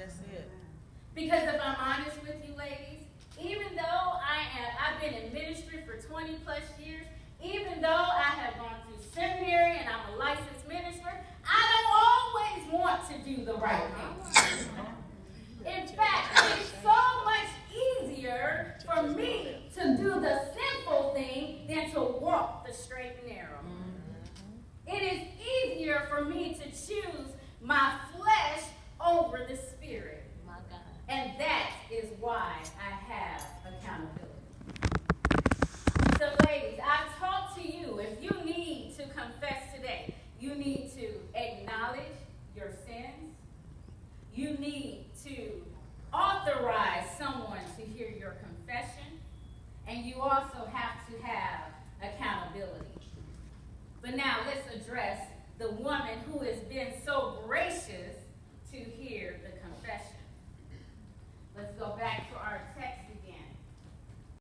That's it. Because if I'm honest with you, ladies, even though I've been in ministry for 20 plus years, even though I have gone through seminary and I'm a licensed minister, I don't always want to do the right thing. In fact, it's so much easier for me to do the sinful thing than to walk the straight and narrow. It is easier for me to choose my flesh over the spirit. And that is why I have accountability. So ladies, I talk to you. If you need to confess today, you need to acknowledge your sins. You need to authorize someone to hear your confession. And you also have to have accountability. But now let's address the woman who has been so gracious to hear